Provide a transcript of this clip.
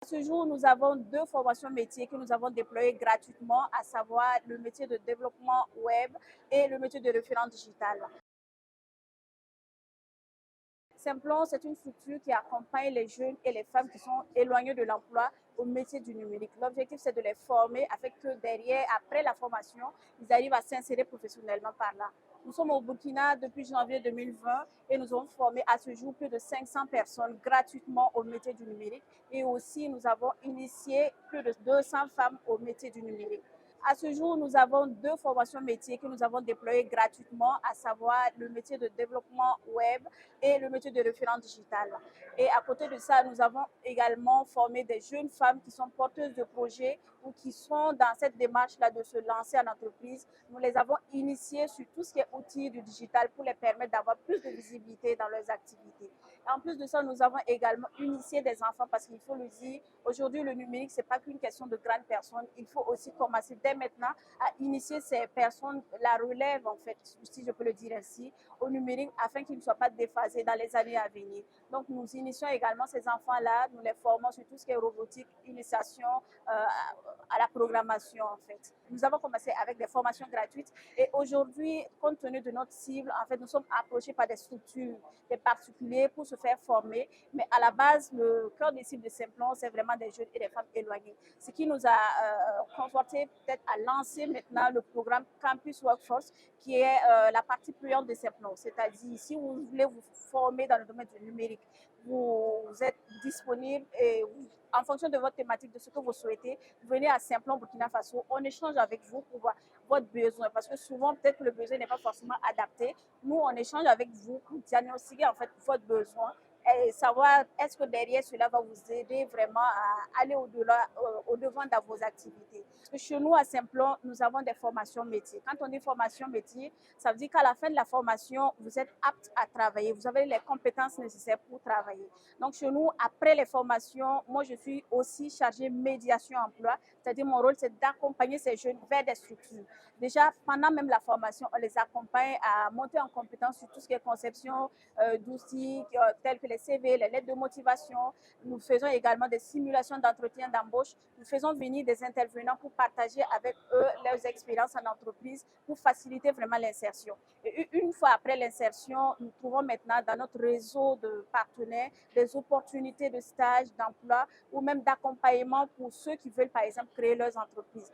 À ce jour, nous avons deux formations métiers que nous avons déployées gratuitement, à savoir le métier de développement web et le métier de référent digital. Simplon, c'est une structure qui accompagne les jeunes et les femmes qui sont éloignés de l'emploi au métier du numérique. L'objectif, c'est de les former afin que derrière, après la formation, ils arrivent à s'insérer professionnellement par là. Nous sommes au Burkina depuis janvier 2020 et nous avons formé à ce jour plus de 500 personnes gratuitement au métier du numérique. Et aussi, nous avons initié plus de 200 femmes au métier du numérique. À ce jour, nous avons deux formations métiers que nous avons déployées gratuitement, à savoir le métier de développement web et le métier de référent digital. Et à côté de ça, nous avons également formé des jeunes femmes qui sont porteuses de projets ou qui sont dans cette démarche-là de se lancer en entreprise. Nous les avons initiées sur tout ce qui est outils du digital pour les permettre d'avoir plus de visibilité dans leurs activités. Et en plus de ça, nous avons également initié des enfants parce qu'il faut le dire, aujourd'hui, le numérique, ce n'est pas qu'une question de grandes personnes. Il faut aussi commencer dès maintenant à initier ces personnes, la relève, en fait, si je peux le dire ainsi, au numérique afin qu'ils ne soient pas déphasés dans les années à venir. Donc, nous initions également ces enfants-là, nous les formons sur tout ce qui est robotique, initiation à la programmation, en fait. Nous avons commencé avec des formations gratuites et aujourd'hui, compte tenu de notre cible, en fait, nous sommes approchés par des structures, des particuliers pour se faire former. Mais à la base, le cœur des cibles de Simplon, c'est vraiment des jeunes et des femmes éloignées. Ce qui nous a conforté peut-être à lancer maintenant le programme Campus Workforce, qui est la partie payante de Simplon. C'est-à-dire, si vous voulez vous former dans le domaine du numérique, vous êtes disponible et en fonction de votre thématique, de ce que vous souhaitez, venez à Simplon Burkina Faso, on échange avec vous pour voir votre besoin, parce que souvent, peut-être que le besoin n'est pas forcément adapté. Nous, on échange avec vous pour diagnostiquer en fait votre besoin et savoir est-ce que derrière cela va vous aider vraiment à aller au-delà, au-devant de vos activités. Parce que chez nous, à Simplon, nous avons des formations métiers. Quand on dit formation métier, ça veut dire qu'à la fin de la formation, vous êtes apte à travailler. Vous avez les compétences nécessaires pour travailler. Donc, chez nous, après les formations, moi, je suis aussi chargée médiation emploi. C'est-à-dire, mon rôle, c'est d'accompagner ces jeunes vers des structures. Déjà, pendant même la formation, on les accompagne à monter en compétence sur tout ce qui est conception d'outils tels que les CV, les lettres de motivation. Nous faisons également des simulations d'entretien d'embauche. Nous faisons venir des intervenants pour partager avec eux leurs expériences en entreprise pour faciliter vraiment l'insertion. Et une fois après l'insertion, nous trouvons maintenant dans notre réseau de partenaires des opportunités de stage, d'emploi ou même d'accompagnement pour ceux qui veulent par exemple créer leurs entreprises.